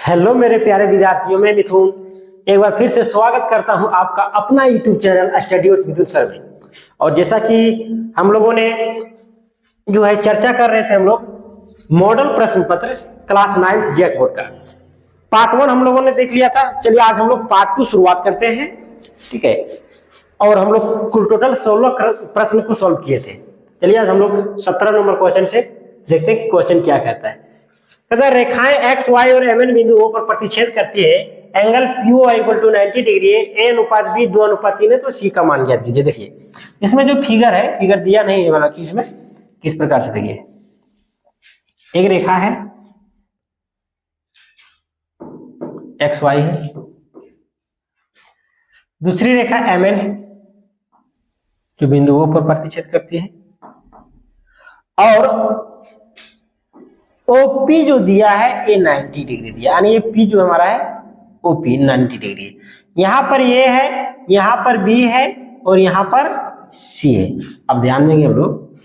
Hello मेरे प्यारे विद्यार्थियों, मैं मिथुन एक बार फिर से स्वागत करता हूं आपका अपना YouTube channel study with Mithun sir में। और जैसा कि हम लोगों ने जो है चर्चा कर रहे थे, हम लोग मॉडल प्रश्न पत्र क्लास 9 जैक बोर्ड का पार्ट 1 हम लोगों ने देख लिया था। चलिए आज हम लोग पार्ट 2 शुरुआत करते हैं, ठीक है। और हम लोग कुल टोटल 16 प्रश्न को सॉल्व किए थे। चलिए आज हम लोग 17 नंबर क्वेश्चन से देखते हैं कि क्वेश्चन क्या कहता है। कहता है रेखाएं एक्स वाई और एम एन बिंदुओं पर प्रतिच्छेद करती है, angle P O equal to 90 degree है, ए अनुपात बी 2:3 है, तो सी का मान ज्ञात कीजिए। देखिए इसमें जो फिगर है, फिगर दिया नहीं है वाला कि इसमें किस प्रकार से, देखिए एक रेखा है एक्स वाई है, दूसरी रेखा एम एन है जो बिंदुओं पर प्रतिच्छेद करती है, और ओपी जो दिया है ये 90 डिग्री दिया, यानी ये पी जो हमारा है ओपी 90 डिग्री है। यहां पर ये है, यहां पर बी है और यहां पर सी है। अब ध्यान देंगे हम लोग,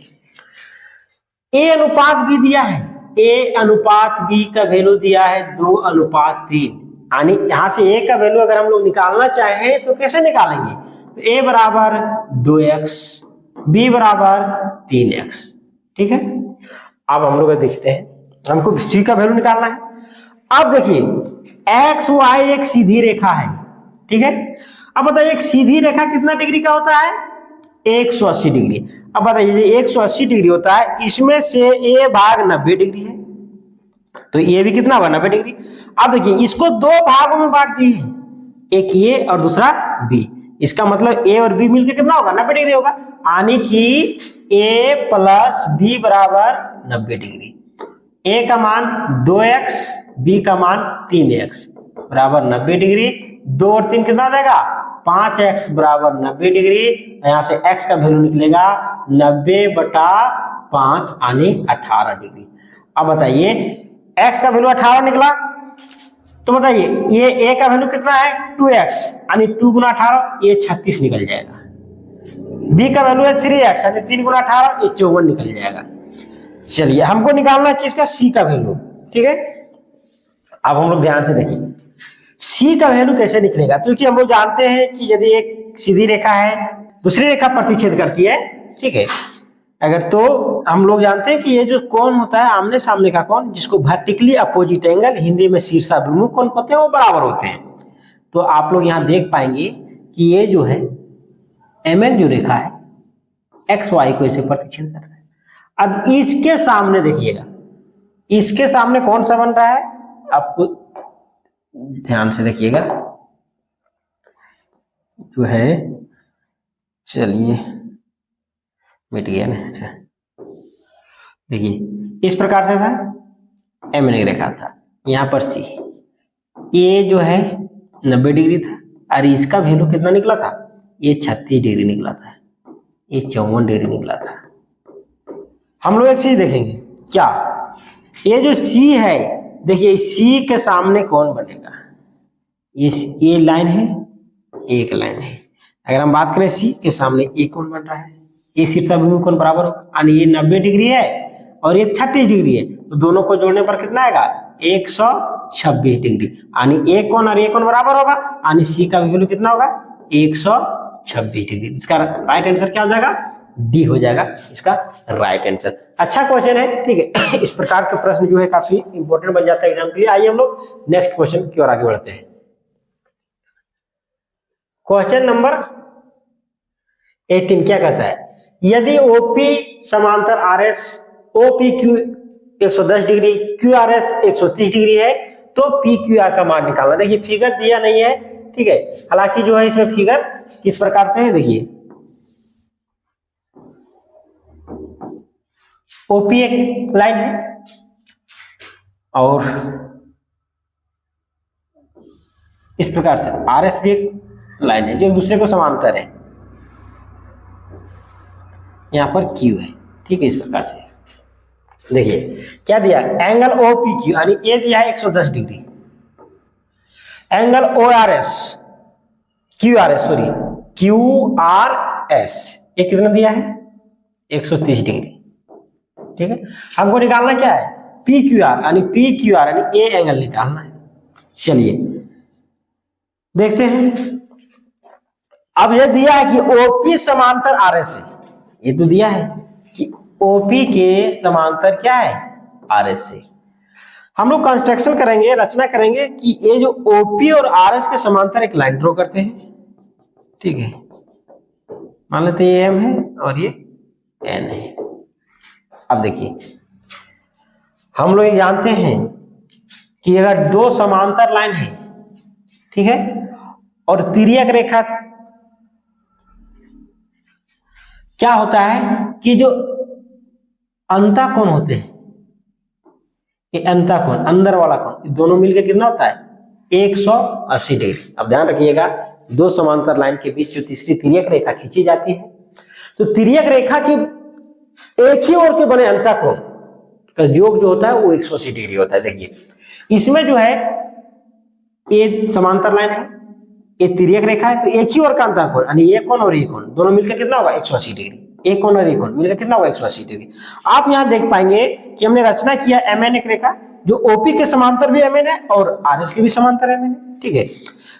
ए अनुपात बी दिया है, ए अनुपात बी का वैल्यू दिया है 2:3, यानी यहां से ए का वैल्यू अगर हम लोग निकालना चाहें तो कैसे निकालेंगे, तो ए बराबर 2x, बी बराबर 3x, ठीक है। अब हम लोग देखते हैं, हमको सी का वैल्यू निकालना है। अब देखिए एक्स वाई एक सीधी रेखा है, ठीक है। अब बताइए एक सीधी रेखा कितना डिग्री का होता है, 180 डिग्री। अब बताइए 180 डिग्री होता है, इसमें से ए भाग 90 डिग्री है, तो ये भी कितना होगा 90 डिग्री। अब देखिए इसको दो भागों में बांट दिए, एक ये और दूसरा बी। इसका मतलब ए और बी मिलकर कितना होगा 90 डिग्री होगा, यानी कि ए प्लस बी बराबर 90 डिग्री। ए का मान 2x, बी का मान 3x बराबर 90 डिग्री। 2 और 3 कितना देगा 5x बराबर 90 डिग्री। यहां से x का वैल्यू निकलेगा 90/5 यानी 18 डिग्री। अब बताइए x का वैल्यू 18 निकला, तो बताइए ये a का वैल्यू कितना है 2x, यानी 2 गुना 18 ये 36 निकल जाएगा। b का वैल्यू है 3x, यानी 3 गुना 18 ये 54 निकल जाएगा। चलिए हमको निकालना है किसका, सी का वैल्यू, ठीक है। अब हम लोग ध्यान से देखिए सी का वैल्यू कैसे निकलेगा, क्योंकि हम लोग जानते हैं कि यदि एक सीधी रेखा है, दूसरी रेखा प्रतिच्छेद करती है, ठीक है। अगर तो हम लोग जानते हैं कि ये जो कोण होता है आमने सामने का कोण, जिसको वर्टिकली अपोजिट एंगल, हिंदी में शीर्षाभिमुख कोण होते हैं, वो बराबर होते हैं। तो आप लोग यहाँ देख पाएंगे कि ये जो है एम एन जो रेखा है एक्स वाई को इसे प्रतिच्छेद कर रहा है। अब इसके सामने देखिएगा, इसके सामने कौन सा बन रहा है, आपको ध्यान से देखिएगा जो है, चलिए मिट गया ना, अच्छा देखिए इस प्रकार से था, एम एन रेखा था, यहां पर सी, ये जो है 90 डिग्री था, और इसका वैल्यू कितना निकला था, ये 36 डिग्री निकला था, ये 54 डिग्री निकला था। हम लोग एक चीज देखेंगे क्या, ये जो सी है, देखिए सी के सामने कौन बनेगा, ये लाइन है, एक लाइन है। अगर हम बात करें सी के सामने ए कौन बन रहा है, ये शीर्षाभिमुख कोण बराबर होगा, यानी ये 90 डिग्री है और ये 36 डिग्री है, तो दोनों को जोड़ने पर कितना आएगा 126 डिग्री, यानी ए कोण और ए कोण बराबर होगा, यानी सी का वैल्यू कितना होगा 126 डिग्री। इसका राइट आंसर क्या हो जाएगा, डी हो जाएगा इसका राइट आंसर। अच्छा क्वेश्चन है, ठीक है। इस प्रकार के प्रश्न जो है काफी इंपॉर्टेंट बन जाता है एग्जाम के लिए। आइए हम लोग नेक्स्ट क्वेश्चन की ओर आगे बढ़ते हैं। क्वेश्चन नंबर 18 क्या कहता है, यदि ओपी समांतर RS, OP Q 110 degree, Q R S 130 degree है, तो पी क्यू आर का मान निकालना। देखिए फिगर दिया नहीं है, ठीक है, हालांकि जो है इसमें फिगर किस प्रकार से है, देखिए ओपी एक लाइन है और इस प्रकार से आर एस भी एक लाइन है जो एक दूसरे को समांतर है, यहां पर क्यू है, ठीक है। इस प्रकार से देखिए क्या दिया, एंगल ओ पी क्यू, यानी ए दिया है 110 degree, angle O R S, Q R S, sorry Q R S ये कितना दिया है 130 डिग्री, ठीक है। हमको निकालना क्या है पी क्यू आर, यानी पी क्यू आर यानी ए एंगल निकालना है। चलिए देखते हैं। अब ये दिया है कि ओपी समांतर आरएस है, ये तो दिया है कि ओपी के समांतर क्या है, आरएस है। हम लोग कंस्ट्रक्शन करेंगे, रचना करेंगे कि ये जो ओपी और आरएस के समांतर एक लाइन ड्रॉ करते हैं, ठीक है। मान लेते हैं ये एम है और ये एन है। अब देखिए हम लोग ये जानते हैं कि अगर दो समांतर लाइन है, ठीक है, और तिर्यक रेखा, क्या होता है कि जो अंतःकोण होते हैं, ये अंतःकोण अंदर वाला कोण, दोनों मिलकर कितना होता है 180 डिग्री। अब ध्यान रखिएगा दो समांतर लाइन के बीच जो तीसरी तिर्यक रेखा खींची जाती है, तो तिर्यक रेखा की एक ही ओर के बने अंतःकोण का योग जो होता है वो 180 डिग्री होता है। देखिए इसमें जो है ये समांतर लाइन है, ये तिर्यक रेखा है, तो एक ही ओर का अंतःकोण यानी ये कोण और ये कोण दोनों मिलकर कितना होगा 180 डिग्री। एक कोण और एक कोण मिलकर कितना होगा 180 डिग्री। आप यहां देख पाएंगे कि हमने रचना किया एमएन एक रेखा, जो ओपी के समांतर भी एमएन है और आरएस के भी समांतर एमएन है, ठीक है।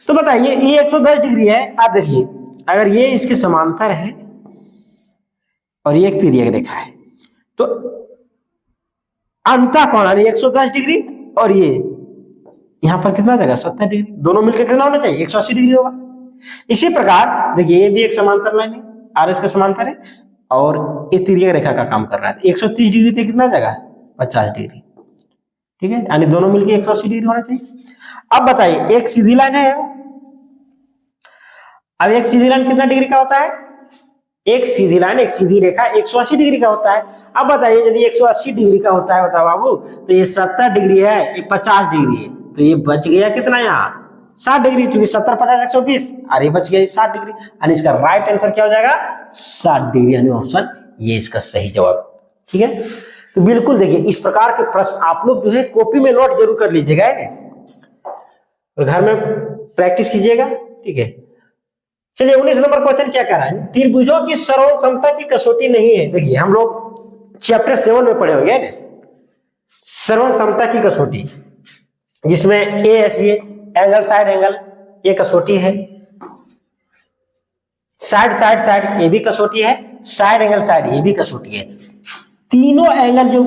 तो बताइए ये 110 डिग्री है। आप देखिए अगर ये इसके समांतर है और ये एक तिर्यक रेखा है, तो अंतःकोण यानी 110 डिग्री और ये यहां पर कितना जाएगा 70 डिग्री, दोनों मिलकर कितना होना चाहिए 180 डिग्री होगा। इसी प्रकार देखिए ये भी एक समांतर लाइन है, आरएस का समांतर है और ये तिर्यक रेखा का काम कर रहा है, 130 डिग्री तक कितना जाएगा 50 डिग्री, ठीक है, यानी दोनों मिलकर 180 डिग्री होना चाहिए। अब बताइए एक सीधी लाइन है, अब एक सीधी लाइन कितना डिग्री का होता है, एक सीधी लाइन एक सीधी रेखा 180 डिग्री का होता है। अब बताइए यदि 180 डिग्री का होता है, बताओ बाबू, तो ये 70 डिग्री है, ये 50 डिग्री है, तो ये बच गया कितना यहाँ 60 डिग्री, क्योंकि 70 50 120 और ये बच गया 60 डिग्री, यानी इसका राइट आंसर क्या हो जाएगा 60 डिग्री, यानी ऑप्शन ये इसका सही जवाब, ठीक है। तो बिल्कुल देखिए इस प्रकार के प्रश्न आप लोग जो है कॉपी में नोट जरूर कर लीजिएगा, है ना, और घर में प्रैक्टिस कीजिएगा, ठीक है। चलिए 19 नंबर क्वेश्चन क्या कह रहा है, त्रिभुजों की सर्वोच्च समता की कसौटी नहीं है। देखिए हम लोग चैप्टर 7 में पढ़े होंगे ना, सर्वोच्च समता की कसौटी, जिसमें ए एंगल साइड एंगल ये कसौटी है, साइड साइड साइड ये भी कसौटी है, साइड एंगल साइड ये भी कसौटी है, तीनों एंगल जो,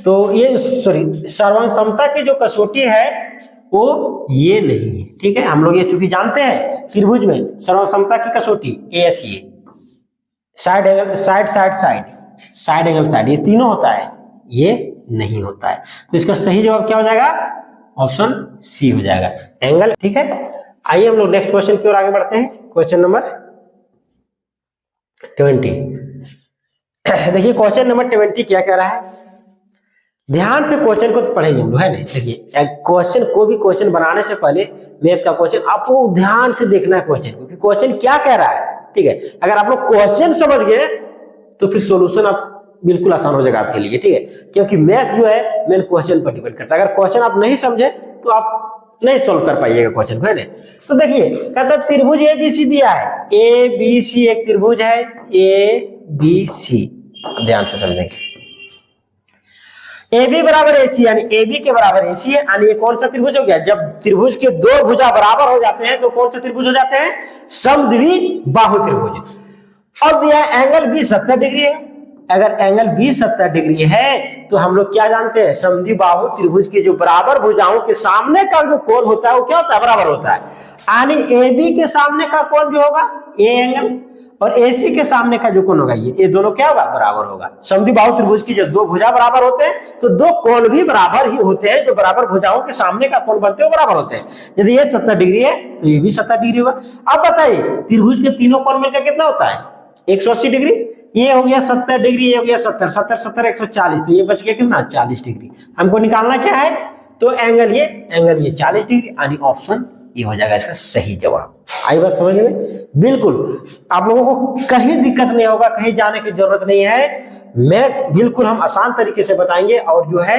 तो ये सॉरी सर्वोच्च समता की जो कसौटी है वो ये नहीं है, ठीक है। हम लोग ये चूंकि जानते हैं त्रिभुज में सर्वोच्च समता की कसौटी a side angle side side side side angle side ये तीनों होता है, ये नहीं होता है। तो इसका सही जवाब क्या हो जाएगा, ऑप्शन सी हो जाएगा, एंगल, ठीक है। आइए हम लोग नेक्स्ट क्वेश्चन की ओर आगे बढ़ते हैं, क्वेश्चन नंबर 20। देखिए क्वेश्चन नंबर 20 क्या कह रहा है, ध्यान से क्वेश्चन को पढ़ेंगे हम लोग, है ना। देखिए क्वेश्चन को भी क्वेश्चन बनाने से पहले मैथ का क्वेश्चन आपको ध्यान से देखना है क्वेश्चन को, कि क्वेश्चन क्या कह रहा है, ठीक है। अगर आप लोग क्वेश्चन समझ गए तो फिर सॉल्यूशन आप बिल्कुल आसान हो जाएगा आपके लिए, ठीक है, क्योंकि मैथ जो है मेन क्वेश्चन पर डिपेंड करता है। अगर क्वेश्चन आप नहीं समझे तो आप नहीं सॉल्व कर पाइएगा क्वेश्चन को, है ना। तो देखिए कहता है त्रिभुज एबीसी दिया है, एबीसी एक त्रिभुज है एबीसी, ध्यान से समझेंगे। AB बराबर AC यानी AB के बराबर AC है, यानी ये कौन सा त्रिभुज हो गया, जब त्रिभुज के दो भुजा बराबर हो जाते हैं तो कौन सा त्रिभुज हो जाते हैं, समद्वि बाहु त्रिभुज। और दिया एंगल B 70 डिग्री है, अगर एंगल B 70 डिग्री है तो हम लोग क्या जानते हैं, समद्वि बाहु त्रिभुज के जो बराबर भुजाओं के सामने का जो कोण होता है वो क्या होता है, बराबर होता है। यानी AB के सामने का कोण जो होगा ये एंगल, और AC के सामने का जो कोण होगा ये दोनों क्या होगा, बराबर होगा। समद्वि बाहु त्रिभुज की जब दो भुजा बराबर होते हैं तो दो कोण भी बराबर ही होते हैं, जो बराबर भुजाओं के सामने का कोण बनते हैं वो बराबर होते हैं। यदि ये 70 डिग्री है तो ये भी 70 डिग्री होगा। अब बताइए त्रिभुज के तीनों कोण मिलकर कितना होता है 180 डिग्री, ये हो गया 70 डिग्री, ये हो गया 70 70 70 140, तो ये बच गया कितना 40 डिग्री। हमको निकालना क्या है, तो एंगल ये 40 डिग्री, यानी ऑप्शन ये हो जाएगा इसका सही जवाब। आई बात समझ में, बिल्कुल आप लोगों को कहीं दिक्कत नहीं होगा, कहीं जाने की जरूरत नहीं है, मैथ बिल्कुल हम आसान तरीके से बताएंगे, और जो है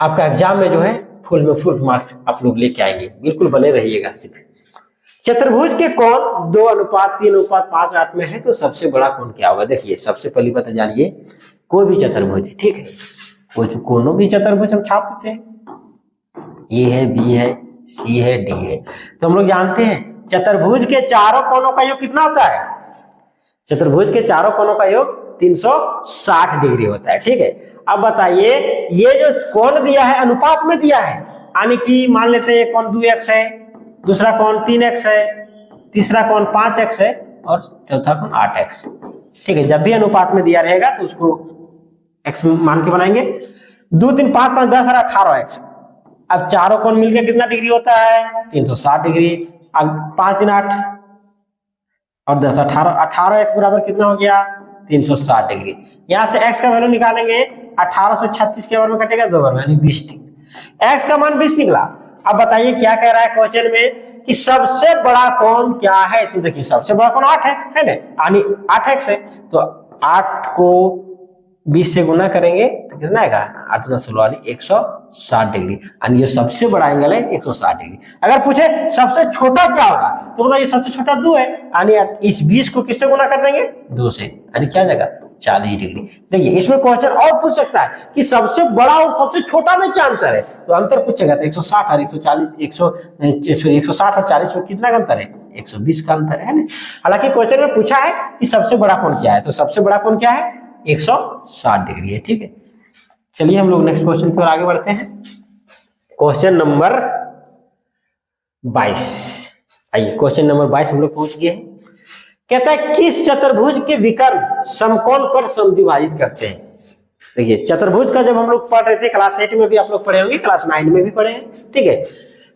आपका एग्जाम में जो है फुल में फुल मार्क्स आप लोग लेके आएंगे, बिल्कुल बने रहिएगा। चतुर्भुज के कोण 2:3:5:8 में है, तो सबसे बड़ा कोण क्या होगा। देखिए सबसे पहली बात जानिए, कोई भी चतुर्भुज, ठीक है, कोई कोनो भी चतुर्भुज हम छाप देते हैं, ए है, बी है, सी है, डी है। तो हम लोग जानते हैं चतुर्भुज के चारों कोनों का योग कितना होता है? चतुर्भुज के चारों कोनों का योग 360 डिग्री होता है। ठीक है, अब बताइए ये जो कोण दिया है अनुपात में दिया है, यानी कि मान लेते हैं कोण 2x है, दूसरा कोण 3x है, तीसरा कोण 5x है और चौथा कोण 8x। ठीक है, जब भी अनुपात में दिया रहेगा तो उसको x मान के बनाएंगे। 2 3 5 5 10 और 18x। अब चारों कोण मिलकर कितना डिग्री होता है? 360 डिग्री। अब 5 दिन 8 और 10 18x बराबर कितना हो गया? 360 डिग्री। यहां से x का वैल्यू निकालेंगे, 18 से 36 के बार में कटेगा 2 बार में, यानी 20 डिग्री। x का मान 20 निकला। अब बताइए क्या कह रहा है क्वेश्चन में कि सबसे बड़ा कोण क्या है? तो देखिए सबसे बड़ा कोण 8 है ना, यानी 8x है। तो 8 को 20 से गुना करेंगे तो कितना आएगा? 8 × 16 160 डिग्री, यानी जो सबसे बड़ा एंगल है 160 डिग्री। अगर पूछे सबसे छोटा क्या होगा तो बताइए सबसे छोटा 2 है, यानी इस 20 को किससे गुना कर देंगे? 2 से, यानी क्या जाएगा? 40 डिग्री। देखिए इसमें क्वेश्चन और पूछ सकता है कि सबसे बड़ा और सबसे छोटा में क्या अंतर है, तो अंतर पूछेगा तो 160 और 140 160 और 40 में कितना का अंतर है? 120 का अंतर है ना। हालांकि क्वेश्चन में पूछा है कि सबसे बड़ा कोण क्या है, तो सबसे बड़ा कोण क्या है? 160 डिग्री है। ठीक है, चलिए हम लोग नेक्स्ट क्वेश्चन की ओर आगे बढ़ते हैं। Question number 22। आइए क्वेश्चन नंबर 22 हम लोग पूछ गए हैं। कहता है किस चतुर्भुज के विकर्ण समकोण पर समद्विभाजित करते हैं? देखिए चतुर्भुज का जब हम लोग पढ़ रहे थे क्लास 8 में भी आप लोग पढ़े होंगे, क्लास 9 में भी पढ़े हैं। ठीक है,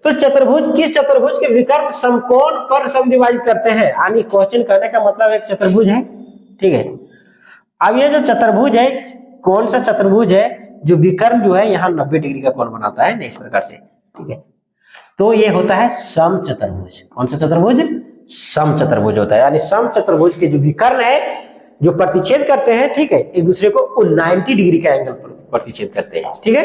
तो चतुर्भुज किस चतुर्भुज के विकर्ण समकोण पर समद्विभाजित करते हैं, यानी क्वेश्चन करने का मतलब एक चतुर्भुज है। ठीक है, अब ये जो चतुर्भुज है, कौन सा चतुर्भुज है जो विकर्ण जो है यहाँ 90 डिग्री का कोण बनाता है ना, इस प्रकार से। ठीक है, तो ये होता है सम चतुर्भुज। कौन सा चतुर्भुज? सम चतुर्भुज होता है, यानी सम चतुर्भुज के जो विकर्ण है जो प्रतिच्छेद करते हैं, ठीक है, एक दूसरे को 90 डिग्री का एंगल पर प्रतिच्छेद करते हैं। ठीक है,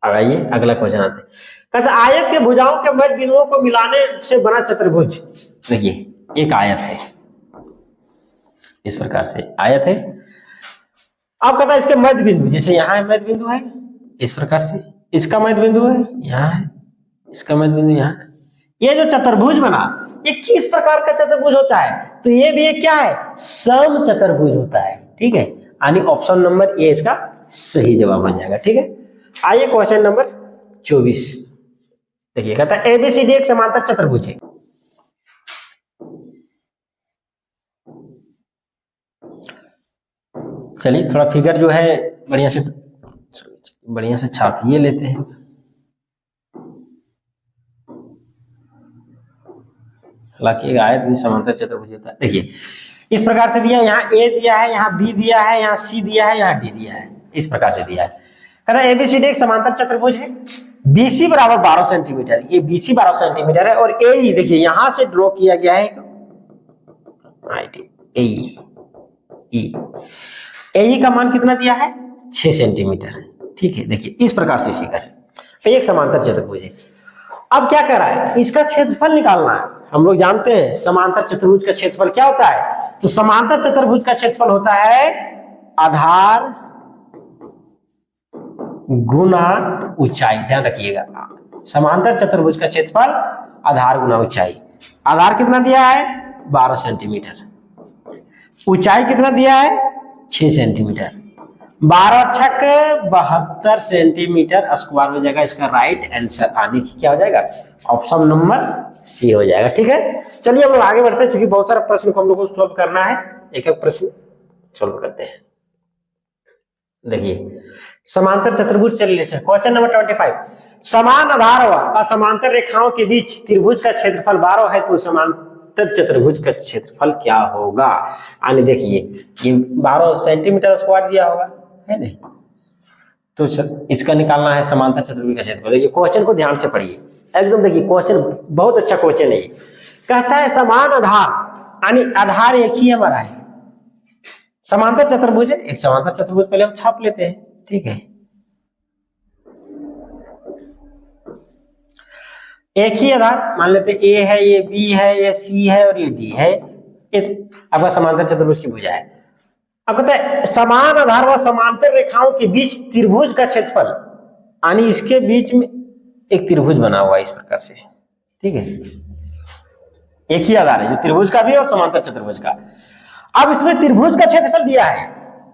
अब आइए अगला क्वेश्चन आते हैं। कहता आयत के भुजाओं के मध्य बिंदुओं को मिलाने से बना चतुर्भुज। देखिए एक आयत है, इस प्रकार से आयत है। अब कहता है इसके मध्य बिंदु, जैसे यहाँ मध्य बिंदु है, इस प्रकार से इसका मध्य बिंदु है यहाँ है, इसका मध्य बिंदु यहाँ है। ये जो चतुर्भुज बना ये किस प्रकार का चतुर्भुज होता है? तो ये भी एक क्या है? सम चतुर्भुज होता है। ठीक है, यानी ऑप्शन नंबर ए इसका सही जवाब बन जाएगा। ठीक है, आइए क्वेश्चन नंबर 24। देखिए कहता है एबीसीडी एक समांतर चतुर्भुज है। चलिए थोड़ा फिगर जो है बढ़िया से छापिए लेते हैं। हालांकि एक आयत भी समांतर चतुर्भुज होता है। देखिए इस प्रकार से दिया, यहाँ ए दिया है, यहाँ बी दिया है, यहाँ सी दिया है, यहाँ डी दिया है, इस प्रकार से दिया है। कहना एबीसीडी एक समांतर चतुर्भुज है। बीसी बराबर 12 सेंटीमीटर, ये बीसी 12 सेंटीमीटर है। और ए देखिए यहां से ड्रॉ किया गया है ए का मान कितना दिया है? 6 सेंटीमीटर। ठीक है, देखिए इस प्रकार से फिगर है, एक समांतर चतुर्भुज है। अब क्या कर रहा है? इसका क्षेत्रफल निकालना है। हम लोग जानते हैं समांतर चतुर्भुज का क्षेत्रफल क्या होता है, तो समांतर चतुर्भुज का क्षेत्रफल होता है आधार गुना ऊंचाई। ध्यान रखिएगा, समांतर चतुर्भुज का क्षेत्रफल आधार गुना ऊंचाई। आधार कितना दिया है? 12 सेंटीमीटर। ऊंचाई कितना दिया है? 6 सेंटीमीटर। 12 छक 72 सेंटीमीटर स्क्वायर हो जाएगा इसका राइट आंसर, आने की क्या हो जाएगा? ऑप्शन नंबर सी हो जाएगा। ठीक है, चलिए हम लोग आगे बढ़ते हैं, क्योंकि बहुत सारा प्रश्न को हम लोग को सॉल्व करना है, एक एक प्रश्न सॉल्व करते हैं। देखिए समांतर चतुर्भुज से रिलेशन क्वेश्चन नंबर 25। समान आधार व असमांतर रेखाओं के बीच त्रिभुज का क्षेत्रफल 12 है, तो समांतर चतुर्भुज का क्षेत्रफल क्या होगा? यानी देखिए ये 12 सेंटीमीटर स्क्वायर दिया होगा, है नहीं, तो इसका निकालना है समांतर चतुर्भुज का क्षेत्रफल। देखिए क्वेश्चन को ध्यान से पढ़िए एकदम। देखिए क्वेश्चन बहुत अच्छा क्वेश्चन है। कहता है समान आधार, यानी आधार एक ही हमारा है। समांतर चतुर्भुज है, एक समांतर चतुर्भुज पहले हम छाप लेते हैं। ठीक है, एक ही आधार मान लेते, ए है, ये बी है, ये सी है और ये डी है। आपका समांतर चतुर्भुज की भुजा है। अब कहते हैं समान आधार व समांतर रेखाओं के बीच त्रिभुज का क्षेत्रफल यानी इसके बीच में एक त्रिभुज बना हुआ है इस प्रकार से, ठीक है, एक ही आधार है जो त्रिभुज का भी और समांतर चतुर्भुज का। अब इसमें त्रिभुज का क्षेत्रफल दिया है,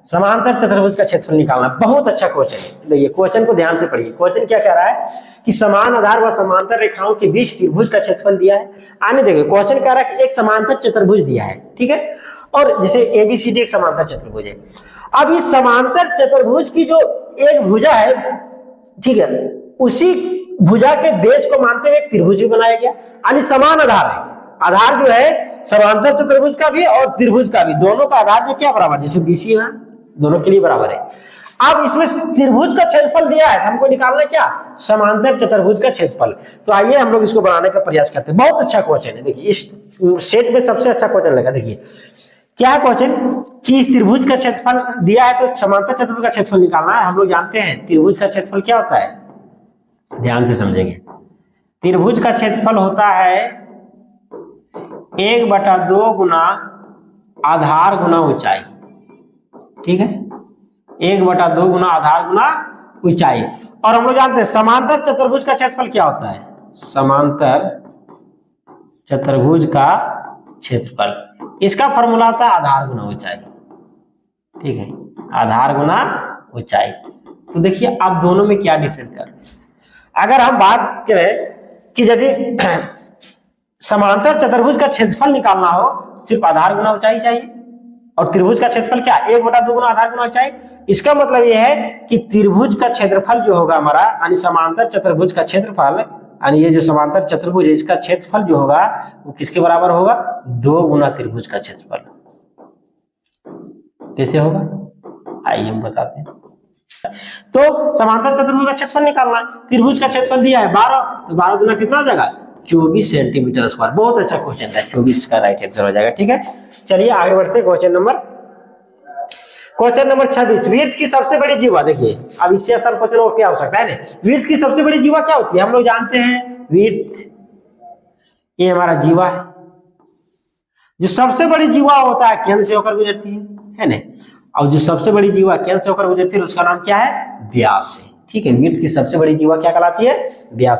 समांतर चतुर्भुज का क्षेत्रफल निकालना। बहुत अच्छा क्वेश्चन है, देखिए क्वेश्चन को ध्यान से पढ़िए। क्वेश्चन क्या कह रहा है कि समान आधार व समांतर रेखाओं के बीच त्रिभुज का क्षेत्रफल दिया है। आने देखिए क्वेश्चन कह रहा है कि एक समांतर चतुर्भुज दिया है, ठीक है, और जैसे एबीसीडी एक समांतर चतुर्भुज है। अब इस समांतर चतुर्भुज की जो एक भुजा है, ठीक है, उसी भुजा के बेस को मानते हुए एक त्रिभुज भी बनाया गया, यानी समान आधार है। आधार जो है समांतर चतुर्भुज का भी और त्रिभुज का भी, दोनों का आधार जो क्या बराबर, जैसे बीसी है दोनों के लिए बराबर है। अब इसमें त्रिभुज का क्षेत्रफल दिया है, हमको निकालना क्या, समांतर चतुर्भुज का क्षेत्रफल। तो आइए हम लोग इसको बनाने का प्रयास करते हैं। बहुत अच्छा क्वेश्चन है, देखिए इस सेट में सबसे अच्छा क्वेश्चन लगा। देखिए क्या क्वेश्चन कि इस त्रिभुज का क्षेत्रफल दिया है तो समांतर चतुर्भुज का क्षेत्रफल निकालना है। हम लोग जानते हैं त्रिभुज का क्षेत्रफल क्या होता है, ध्यान से समझेंगे। त्रिभुज का क्षेत्रफल होता है 1/2 गुना आधार गुना ऊंचाई, ठीक है, 1/2 गुना आधार गुना ऊंचाई। और हम लोग जानते हैं समांतर चतुर्भुज का क्षेत्रफल क्या होता है, समांतर चतुर्भुज का क्षेत्रफल, इसका फॉर्मूला होता है आधार गुना ऊंचाई, ठीक है, आधार गुना ऊंचाई। तो देखिए आप दोनों में क्या डिफरेंस कर रहे हैं। अगर हम बात करें कि यदि समांतर चतुर्भुज का क्षेत्रफल निकालना हो सिर्फ आधार गुना ऊंचाई चाहिए, और त्रिभुज का क्षेत्रफल क्या, 1/2 गुना आधार गुना ऊंचाई। इसका मतलब यह है कि त्रिभुज का क्षेत्रफल जो होगा हमारा, यानी समांतर चतुर्भुज का क्षेत्रफल, यानी ये जो समांतर चतुर्भुज है इसका क्षेत्रफल जो होगा वो किसके बराबर होगा, 2 गुना त्रिभुज का क्षेत्रफल। कैसे होगा आइए हम बताते हैं। तो समांतर चतुर्भुज का क्षेत्रफल निकालना, त्रिभुज का क्षेत्रफल दिया है 12, तो 12 गुना कितना हो जाएगा, 24 सेंटीमीटर स्क्वायर। बहुत अच्छा क्वेश्चन है, 24 का राइट आंसर हो जाएगा, ठीक है। चलिए आगे बढ़ते हैं। क्वेश्चन नंबर 26, विर्त की सबसे बड़ी जीवा। देखिए अब इससे आसान क्वेश्चन और क्या हो सकता है ना। विर्त की सबसे बड़ी जीवा क्या होती है, हम लोग जानते हैं विर्त ये हमारा जीवा है, जो सबसे बड़ी जीवा होता है केंद्र से होकर गुजरती है ना, और जो सबसे बड़ी जीवा केंद्र से होकर गुजरती है उसका नाम क्या है, व्यास है, ठीक है। विर्त की सबसे बड़ी जीवा क्या कहलाती है, व्यास।